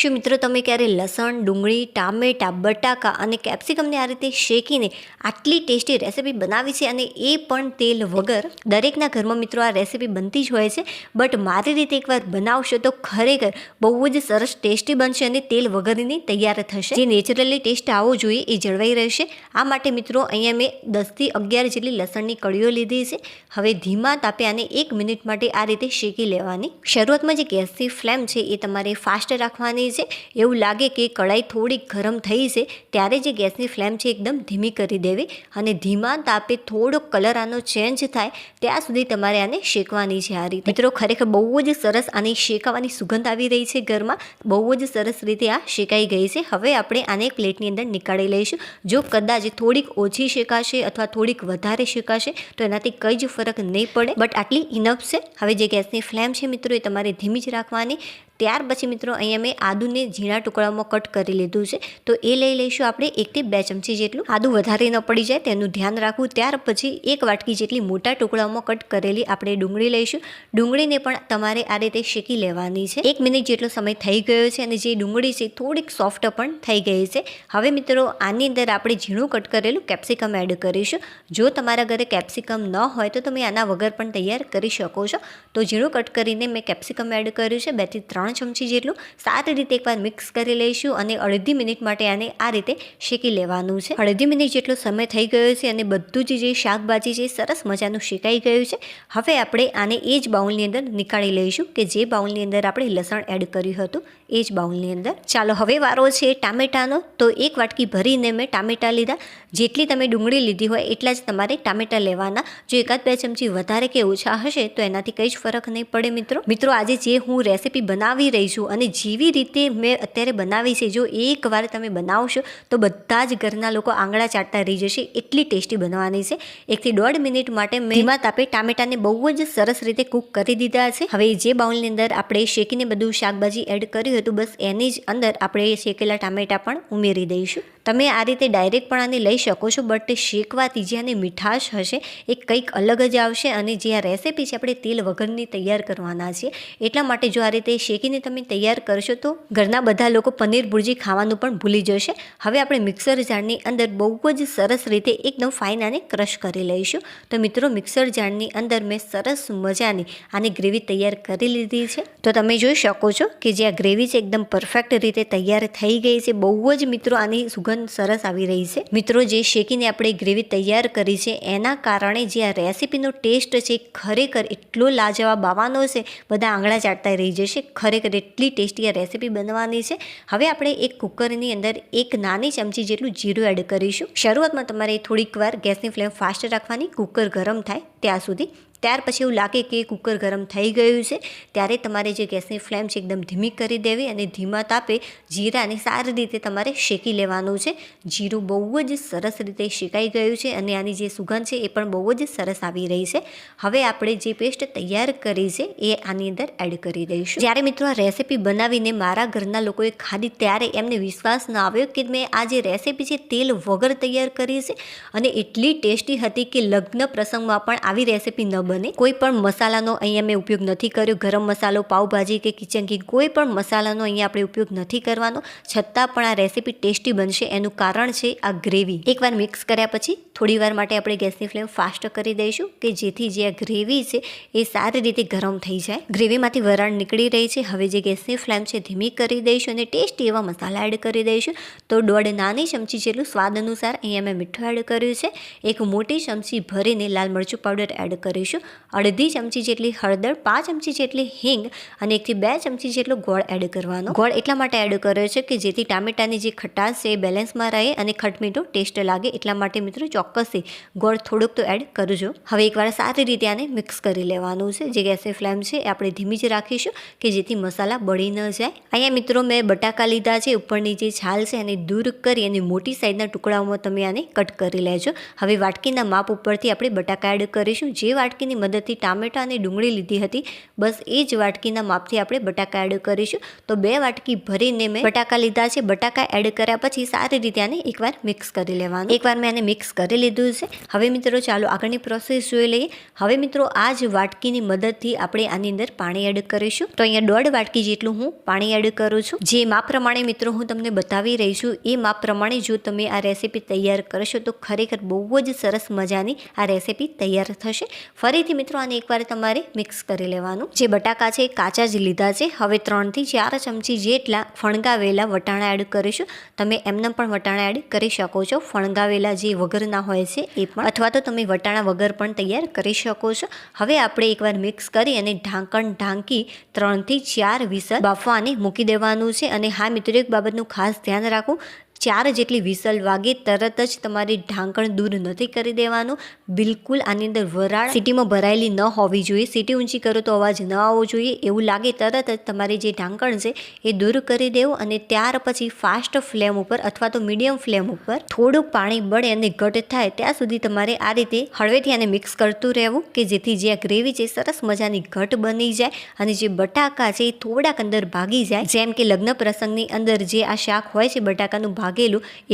શું મિત્રો તમે ક્યારે લસણ, ડુંગળી, ટામેટાં, બટાકા અને કેપ્સિકમને આ રીતે શેકીને આટલી ટેસ્ટી રેસીપી બનાવી છે અને એ પણ તેલ વગર? દરેકના ઘરમાં મિત્રો આ રેસીપી બનતી જ હોય છે, બટ મારી રીતે એકવાર બનાવશો તો ખરેખર બહુ જ સરસ ટેસ્ટી બનશે અને તેલ વગરની તૈયાર થશે. જે નેચરલી ટેસ્ટ આવવો જોઈએ એ જળવાઈ રહેશે. આ માટે મિત્રો અહીંયા મેં 10થી 11 જેટલી લસણની કળીઓ લીધી છે. હવે ધીમા તાપે આને 1 મિનિટ માટે આ રીતે શેકી લેવાની. શરૂઆતમાં જે ગેસની ફ્લેમ છે એ તમારે ફાસ્ટ રાખવાની છે. એવું લાગે કે કઢાઈ થોડીક ગરમ થઈ છે ત્યારે જે ગેસની ફ્લેમ છે એકદમ ધીમી કરી દેવી અને ધીમા તાપે થોડો કલર આનો ચેન્જ થાય ત્યાં સુધી તમારે આને શેકવાની છે. આ રીતે મિત્રો ખરેખર બહુ જ સરસ આની શેકાવાની સુગંધ આવી રહી છે ઘરમાં. બહુ જ સરસ રીતે આ શેકાઈ ગઈ છે. હવે આપણે આને પ્લેટની અંદર નીકાળી લઈશું. જો કદાચ થોડીક ઓછી શેકાશે અથવા થોડીક વધારે શેકાશે તો એનાથી કંઈ જ ફરક નહીં પડે, બટ આટલી ઇનફ છે. હવે જે ગેસની ફ્લેમ છે મિત્રો એ તમારે ધીમી જ રાખવાની. ત્યાર પછી મિત્રો અહીંયા મેં આદુને ઝીણા ટુકડામાં કટ કરી લીધું છે, તો એ લઈ લઈશું આપણે 1થી 2 ચમચી જેટલું. આદુ વધારે ન પડી જાય તેનું ધ્યાન રાખવું. ત્યાર પછી 1 વાટકી જેટલી મોટા ટુકડામાં કટ કરેલી આપણે ડુંગળી લઈશું. ડુંગળીને પણ તમારે આ રીતે શેકી લેવાની છે. 1 મિનિટ જેટલો સમય થઈ ગયો છે અને જે ડુંગળી છે થોડીક સોફ્ટ પણ થઈ ગઈ છે. હવે મિત્રો આની અંદર આપણે ઝીણું કટ કરેલું કેપ્સિકમ એડ કરીશું. જો તમારા ઘરે કેપ્સિકમ ન હોય તો તમે આના વગર પણ તૈયાર કરી શકો છો. તો ઝીણું કટ કરીને મેં કેપ્સિકમ એડ કર્યું છે, 2થી 3 ચમચી જેટલું. સારી રીતે એકવાર મિક્સ કરી લઈશું અને અડધી મિનિટ માટે આને આ રીતે શેકી લેવાનું છે. અડધી મિનિટ જેટલો સમય થઈ ગયો છે અને બધું જ જે શાકભાજી છે સરસ મજાનું શેકાઈ ગયું છે. હવે આપણે આને એ જ બાઉલની અંદર નીકાળી લઈશું કે જે બાઉલની અંદર આપણે લસણ એડ કર્યું હતું એ જ બાઉલની અંદર. ચાલો હવે વારો છે ટામેટાનો. તો 1 વાટકી ભરીને મેં ટામેટાં લીધા. જેટલી તમે ડુંગળી લીધી હોય એટલા જ તમારે ટામેટાં લેવાના. જો 1-2 ચમચી વધારે કે ઓછા હશે તો એનાથી કંઈ જ ફરક નહીં પડે. મિત્રો આજે જે હું રેસીપી બનાવી રહી છું અને જેવી રીતે મેં અત્યારે બનાવી છે, જો એકવાર તમે બનાવશો તો બધા જ ઘરના લોકો આંગળા ચાટતા રહી જશે. એટલી ટેસ્ટી બનવાની છે. 1થી 1.5 મિનિટ માટે મેં ધીમા તાપે ટામેટાને બહુ જ સરસ રીતે કૂક કરી દીધા છે. હવે જે બાઉલની અંદર આપણે શેકીને બધું શાકભાજી એડ કર્યું હતું બસ એની જ અંદર આપણે શેકેલા ટામેટાં પણ ઉમેરી દઈશું. તમે આ રીતે ડાયરેક્ટ પણ આને લઈ શકો છો, બટ શેકવાથી જે આની મીઠાશ હશે એ કંઈક અલગ જ આવશે. અને જે આ રેસીપી છે આપણે તેલ વગરની તૈયાર કરવાના છીએ, એટલા માટે જો આ રીતે શેકીને તમે તૈયાર કરશો તો ઘરના બધા લોકો પનીર ભુરજી ખાવાનું પણ ભૂલી જશે. હવે આપણે મિક્સર જારની અંદર બહુ જ સરસ રીતે એકદમ ફાઇન આને ક્રશ કરી લઈશું. તો મિત્રો મિક્સર જારની અંદર મેં સરસ મજાની આની ગ્રેવી તૈયાર કરી લીધી છે. તો તમે જોઈ શકો છો કે જે આ ગ્રેવી છે એકદમ પરફેક્ટ રીતે તૈયાર થઈ ગઈ છે. બહુ જ મિત્રો આની સુગંધ સરસ આવી રહી છે. મિત્રો જે શેકીને આપણે ગ્રેવી તૈયાર કરી છે એના કારણે જે આ રેસીપીનો ટેસ્ટ છે ખરેખર એટલો લાજવાબ આવવાનો છે, બધા આંગળા ચાટતા રહી જશે. ખરેખર એટલી ટેસ્ટી આ રેસીપી બનવાની છે. હવે આપણે એક કુકરની અંદર 1 નાની ચમચી જેટલું જીરું એડ કરીશું. શરૂઆતમાં તમારે થોડીક વાર ગેસની ફ્લેમ ફાસ્ટ રાખવાની, કુકર ગરમ થાય ત્યાં સુધી. ત્યાર પછી એવું લાગે કે કુકર ગરમ થઈ ગયું છે ત્યારે તમારે જે ગેસની ફ્લેમ છે એકદમ ધીમી કરી દેવી અને ધીમા તાપે જીરાને સારી રીતે તમારે શેકી લેવાનું છે. જીરું બહુ જ સરસ રીતે શેકાઈ ગયું છે અને આની જે સુગંધ છે એ પણ બહુ જ સરસ આવી રહી છે. હવે આપણે જે પેસ્ટ તૈયાર કરી છે એ આની અંદર એડ કરી દઈશું. જ્યારે મિત્રો આ રેસીપી બનાવીને મારા ઘરના લોકોએ ખાધી ત્યારે એમને વિશ્વાસ ન આવ્યો કે મેં આ જે રેસીપી છે તેલ વગર તૈયાર કરી છે અને એટલી ટેસ્ટી હતી કે લગ્ન પ્રસંગમાં પણ આવી રેસીપી ન બને. કોઈ પણ મસાલાનો અહીંયા મેં ઉપયોગ નથી કર્યો. ગરમ મસાલો, પાવભાજી કે કિચન કિંગ કોઈ પણ મસાલાનો અહીંયા આપણે ઉપયોગ નથી કરવાનો, છતાં પણ આ રેસીપી ટેસ્ટી બનશે. એનું કારણ છે આ ગ્રેવી. એકવાર મિક્સ કર્યા પછી થોડી વાર માટે આપણે ગેસની ફ્લેમ ફાસ્ટ કરી દઈશું કે જેથી જે આ ગ્રેવી છે એ સારી રીતે ગરમ થઈ જાય. ગ્રેવીમાંથી વરાળ નીકળી રહી છે. હવે જે ગેસની ફ્લેમ છે ધીમી કરી દઈશું અને ટેસ્ટી એવા મસાલા એડ કરી દઈશું. તો 1.5 નાની ચમચી જેટલું સ્વાદ અનુસાર અહીંયા મેં મીઠું એડ કર્યું છે. 1 મોટી ચમચી ભરીને લાલ મરચું પાવડર એડ કરીશું. અડધી ચમચી જેટલી હળદર, 5 ચમચી જેટલી હિંગ અને 1થી 2 ચમચી જેટલો ગોળ એડ કરવાનો. ગોળ એટલા માટે એડ કર્યો છે કે જેથી ટામેટાની જે ખટાશ છે એ બેલેન્સમાં રહે અને ખટમીઠો ટેસ્ટ લાગે. એટલા માટે મિત્રો ચોક્કસથી ગોળ થોડુંક તો એડ કરજો. હવે એકવાર સારી રીતે આને મિક્સ કરી લેવાનું છે. જે ગેસની ફ્લેમ છે એ આપણે ધીમી જ રાખીશું કે જેથી મસાલા બળી ન જાય. અહીંયા મિત્રો મેં બટાકા લીધા છે. ઉપરની જે છાલ છે એને દૂર કરી અને મોટી સાઈઝના ટુકડાઓમાં તમે આને કટ કરી લેજો. હવે વાટકીના માપ ઉપરથી આપણે બટાકા એડ કરીશું. જે વાટકીની વાટકીની મદદથી ટામેટાં અને ડુંગળી લીધી હતી, બસ એ જ વાટકીના માપથી આપણે બટાકા એડ કરીશું. તો 2 વાટકી ભરીને મેં બટાકા લીધા છે. બટાકા એડ કર્યા પછી સારી રીતે આને એકવાર મિક્સ કરી લેવાનું. એકવાર મેં આને મિક્સ કરી લીધું છે. હવે મિત્રો ચાલો આગળની પ્રોસેસ જોઈ લઈએ. હવે મિત્રો આ જ વાટકીની મદદથી આપણે આની અંદર પાણી એડ કરીશું. તો અહીંયા 1.5 વાટકી જેટલું હું પાણી એડ કરું છું. જે માપ પ્રમાણે મિત્રો હું તમને બતાવી રહી છું એ માપ પ્રમાણે જો તમે આ રેસીપી તૈયાર કરશો તો ખરેખર બહુ જ સરસ મજાની આ રેસીપી તૈયાર થશે. ફરીથી મિત્રો આને એકવાર તમારે મિક્સ કરી લેવાનું. જે બટાકા છે એ કાચા જ લીધા છે. હવે 3 થી 4 ચમચી જેટલા ફણગાવેલા વટાણા એડ કરીશું. તમે એમને પણ વટાણા એડ કરી શકો છો, ફણગાવેલા જે વગરના હોય છે એ પણ, અથવા તો તમે વટાણા વગર પણ તૈયાર કરી શકો છો. હવે આપણે એકવાર મિક્સ કરી અને ઢાંકણ ઢાંકી 3 થી 4 વિસલ બાફવાને મૂકી દેવાનું છે. અને હા મિત્રો, એક બાબતનું ખાસ ધ્યાન રાખવું, 4 જેટલી વિસલ વાગે તરત જ તમારી ઢાંકણ દૂર નથી કરી દેવાનું. બિલકુલ આની અંદર વરાળ સીટીમાં ભરાયેલી ન હોવી જોઈએ. સીટી ઊંચી કરો તો અવાજ ન આવવો જોઈએ. એવું લાગે તરત જ તમારી જે ઢાંકણ છે એ દૂર કરી દેવું. અને ત્યાર પછી ફાસ્ટ ફ્લેમ ઉપર અથવા તો મીડિયમ ફ્લેમ ઉપર થોડુંક પાણી બળે અને ઘટ થાય ત્યાં સુધી તમારે આ રીતે હળવેથી આને મિક્સ કરતું રહેવું, કે જેથી જે આ ગ્રેવી છે સરસ મજાની ઘટ બની જાય અને જે બટાકા છે એ થોડાક અંદર ભાગી જાય. જેમ કે લગ્ન પ્રસંગની અંદર જે આ શાક હોય છે બટાકાનું ભાગેલું,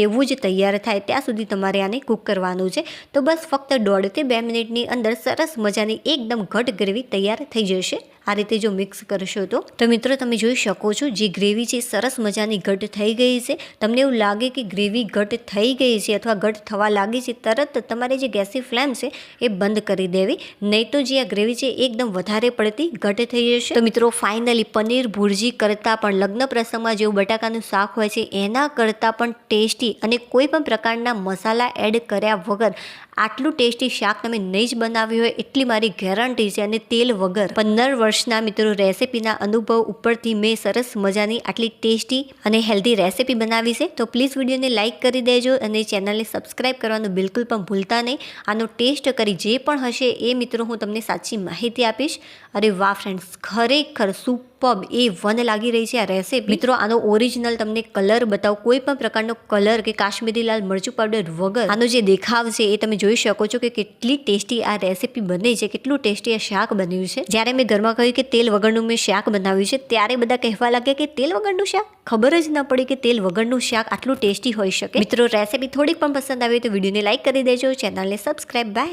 એવું જ તૈયાર થાય ત્યાં સુધી તમારે આને કૂક કરવાનું છે. તો બસ ફક્ત 1.5 થી 2 મિનિટની અંદર સરસ મજાની એકદમ ઘટ ગ્રેવી તૈયાર થઈ જશે. આ રીતે જો મિક્સ કરશો તો મિત્રો તમે જોઈ શકો છો જે ગ્રેવી છે સરસ મજાની ઘટ થઈ ગઈ છે. તમને એવું લાગે કે ગ્રેવી ઘટ થઈ ગઈ છે અથવા ઘટ થવા લાગી છે, તરત તમારે જે ગેસની ફ્લેમ છે એ બંધ કરી દેવી, નહીં તો જે આ ગ્રેવી છે એકદમ વધારે પડતી ઘટ થઈ જશે. તો મિત્રો ફાઇનલી પનીર ભુરજી કરતાં પણ, લગ્ન પ્રસંગમાં જેવું બટાકાનું શાક હોય છે એના કરતાં પણ ટેસ્ટી અને કોઈ પણ પ્રકારના મસાલા એડ કર્યા વગર આટલું ટેસ્ટી શાક તમે નહીં જ બનાવ્યું હોય એટલી મારી ગેરંટી છે. અને તેલ વગર 15 વર્ષના મિત્રો રેસીપીના અનુભવ ઉપરથી મેં સરસ મજાની આટલી ટેસ્ટી અને હેલ્ધી રેસીપી બનાવી છે. તો પ્લીઝ વિડીયોને લાઇક કરી દેજો અને ચેનલને સબસ્ક્રાઈબ કરવાનું બિલકુલ પણ ભૂલતા નહીં. આનો ટેસ્ટ કરી જે પણ હશે એ મિત્રો હું તમને સાચી માહિતી આપીશ. અરે વાહ ફ્રેન્ડ્સ, ખરેખર સુપર્બ A1 લાગી રહી છે આ રેસીપી. મિત્રો આનો ઓરિજિનલ તમને કલર બતાવો, કોઈ પણ પ્રકારનો કલર કે કાશ્મીરી લાલ મરચું પાવડર વગર આનો જે દેખાવ છે એ તમે જોઈ શકો છો કે કેટલી ટેસ્ટી આ રેસીપી બની છે, કેટલું ટેસ્ટી આ શાક બન્યું છે. જ્યારે મેં ઘરમાં કહ્યું કે તેલ વગરનું મેં શાક બનાવ્યું છે ત્યારે બધા કહેવા લાગ્યા કે તેલ વગરનું શાક? ખબર જ ન પડી કે તેલ વગરનું શાક આટલું ટેસ્ટી હોઈ શકે. મિત્રો રેસીપી થોડીક પણ પસંદ આવી તો વિડીયોને લાઇક કરી દેજો, ચેનલને સબસ્ક્રાઈબ. બાય.